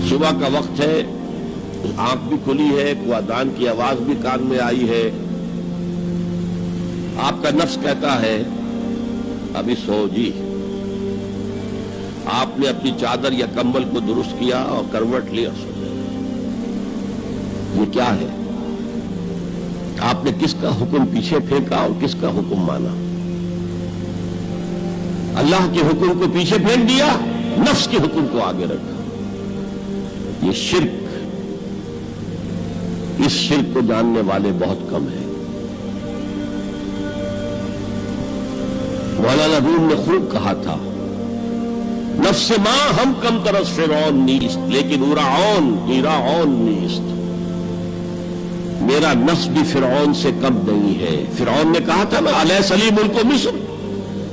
صبح کا وقت ہے، آنکھ بھی کھلی ہے، اذان کی آواز بھی کان میں آئی ہے، آپ کا نفس کہتا ہے ابھی سو جی۔ آپ نے اپنی چادر یا کمبل کو درست کیا اور کروٹ لیا، سو گئے۔ یہ کیا ہے؟ آپ نے کس کا حکم پیچھے پھینکا اور کس کا حکم مانا؟ اللہ کے حکم کو پیچھے پھینک دیا، نفس کے حکم کو آگے رکھا۔ یہ شرک، اس شرک کو جاننے والے بہت کم ہیں۔ مولانا روم نے خوب کہا تھا، نفس ماں ہم کم ترس فرعون نیست لیکن ایراعون نیست۔ میرا نفس بھی فرعون سے کم نہیں ہے۔ فرعون نے کہا تھا نا الیس لی ملک مصر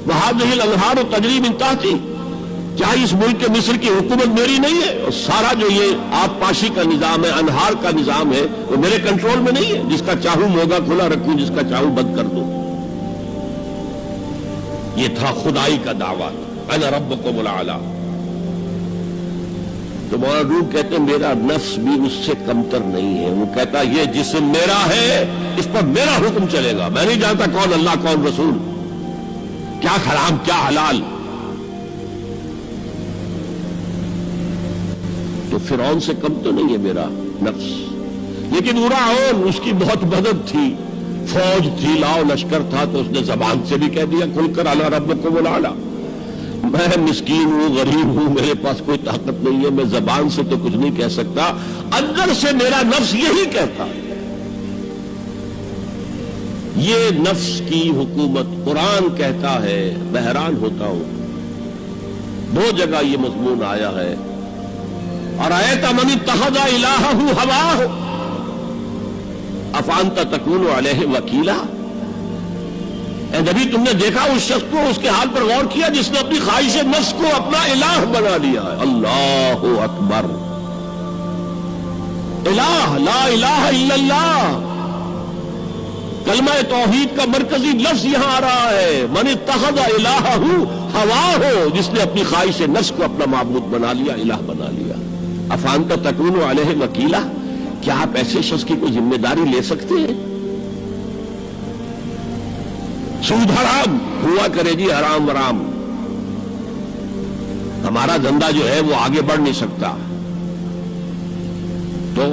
وہذہ الانہار تجری من تحتی، کیا اس ملک مصر کی حکومت میری نہیں ہے؟ اور سارا جو یہ آب پاشی کا نظام ہے، انہار کا نظام ہے، وہ میرے کنٹرول میں نہیں ہے؟ جس کا چاہوں موگا کھلا رکھوں، جس کا چاہوں بند کر دوں۔ یہ تھا خدائی کا دعویٰ، انا ربکم الاعلی۔ تو مولانا روم کہتے ہیں میرا نفس بھی اس سے کمتر نہیں ہے۔ وہ کہتا یہ جسم میرا ہے، اس پر میرا حکم چلے گا، میں نہیں جانتا کون اللہ کون رسول، کیا حرام کیا حلال۔ تو فرعون سے کم تو نہیں ہے میرا نفس، لیکن ایراعون اس کی بہت مدد تھی، فوج تھی، لاؤ لشکر تھا، تو اس نے زبان سے بھی کہہ دیا کھل کر انا ربکم الاعلی۔ میں مسکین ہوں، غریب ہوں، میرے پاس کوئی طاقت نہیں ہے، میں زبان سے تو کچھ نہیں کہہ سکتا، اندر سے میرا نفس یہی کہتا ہے۔ یہ نفس کی حکومت قرآن کہتا ہے، میں حیران ہوتا ہوں، دو جگہ یہ مضمون آیا ہے، ارأیت من اتخذ الہہ ہواہ افانت تکون علیہ وکیلا۔ اے نبی تم نے دیکھا اس شخص کو، اس کے حال پر غور کیا جس نے اپنی خواہش نفس کو اپنا الہ بنا لیا ہے۔ اللہ اکبر، الہ، لا الہ الا اللہ، کلمہ توحید کا مرکزی لفظ یہاں آ رہا ہے، من اتخذ الہہ ہواہ، جس نے اپنی خواہش نفس کو اپنا معبود بنا لیا، الہ بنا لیا۔ افانت تکون علیہ وکیلا، کیا آپ ایسے شخص کی کوئی ذمہ داری لے سکتے ہیں؟ سود حرام ہوا کرے جی، حرام ورام، ہمارا دھندا جو ہے وہ آگے بڑھ نہیں سکتا، تو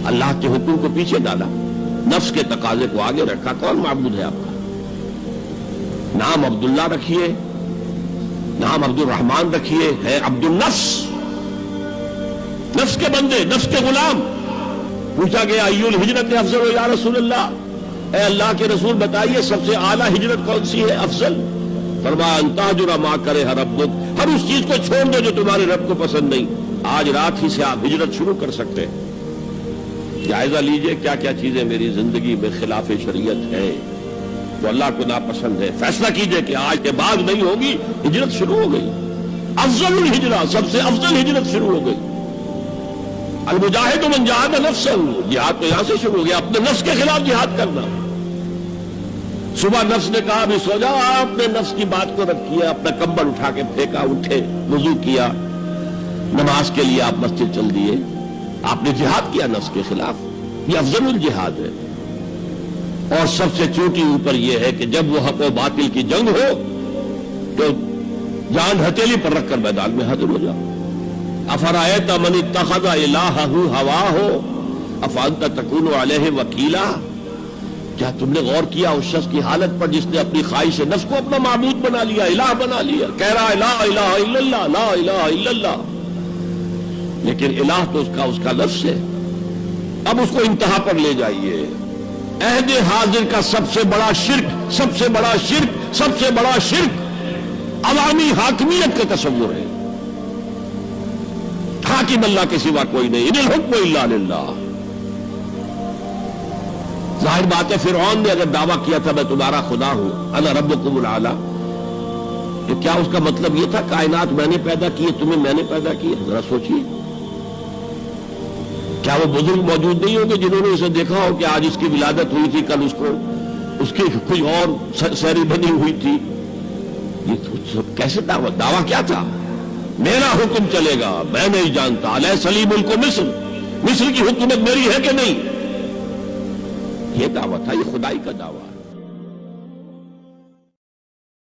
اللہ کے حکم کو پیچھے ڈالا، نفس کے تقاضے کو آگے رکھا۔ کون معبود ہے آپ کا؟ نام عبداللہ رکھیے، نام عبد الرحمن رکھیے، ہے عبد النفس، نفس کے بندے، نفس کے غلام۔ پوچھا گیا ایو الہجرت افضل یا رسول اللہ، اے اللہ کے رسول بتائیے سب سے اعلیٰ ہجرت کون سی ہے، افضل؟ فرمایا ان تہجر ما کرہ ربک، ہر اس چیز کو چھوڑ دو جو تمہارے رب کو پسند نہیں۔ آج رات ہی سے آپ ہجرت شروع کر سکتے ہیں۔ جائزہ لیجئے کیا کیا چیزیں میری زندگی میں خلاف شریعت ہے، تو اللہ کو ناپسند ہے، فیصلہ کیجئے کہ آج کے بعد نہیں ہوگی، ہجرت شروع ہو گئی۔ افضل الہجرہ، سب سے افضل ہجرت شروع ہو گئی۔ المجاہد من جاہد نفسہ، جہاد تو یہاں سے شروع ہو گیا، اپنے نفس کے خلاف جہاد کرنا۔ صبح نفس نے کہا ابھی سو جاؤ، آپ نے نفس کی بات کو رد کیا، اپنا کمبل اٹھا کے پھینکا، اٹھے، وضو کیا، نماز کے لیے آپ مسجد چل دیے، آپ نے جہاد کیا نفس کے خلاف۔ یہ افضل الجہاد ہے۔ اور سب سے چوٹی اوپر یہ ہے کہ جب وہ حق و باطل کی جنگ ہو تو جان ہتھیلی پر رکھ کر میدان میں حاضر ہو جاؤ۔ افرأیت من اتخذ الہہ ہواہ افانت تکون علیہ وکیلا، کیا تم نے غور کیا اس شخص کی حالت پر جس نے اپنی خواہش نفس کو اپنا معبود بنا لیا، الہ بنا لیا، کہہ رہا ہے لا الہ الا اللہ، لا الہ الا اللہ، لیکن الہ تو اس کا لفظ ہے۔ اب اس کو انتہا پر لے جائیے۔ عہد حاضر کا سب سے بڑا شرک، سب سے بڑا شرک، سب سے بڑا شرک عوامی حاکمیت کا تصور ہے۔ حاکم اللہ کے سوا کوئی نہیں، ان الحکم الا للہ۔ ظاہر بات ہے فرعون نے اگر دعویٰ کیا تھا میں تمہارا خدا ہوں، انا ربکم الاعلی، تو کیا اس کا مطلب یہ تھا کائنات میں نے پیدا کی ہے، تمہیں میں نے پیدا کی ہے؟ ذرا سوچیے، کیا وہ بزرگ موجود نہیں ہوں گے جنہوں نے اسے دیکھا ہو کہ آج اس کی ولادت ہوئی تھی، کل اس کی کوئی اور سیری بنی ہوئی تھی؟ یہ کیسے دعویٰ کیا تھا؟ میرا حکم چلے گا، میں نہیں جانتا الیس لی ملک مصر، مصر کی حکومت میری ہے کہ نہیں؟ یہ دعویٰ تھا، یہ خدائی کا دعویٰ ہے۔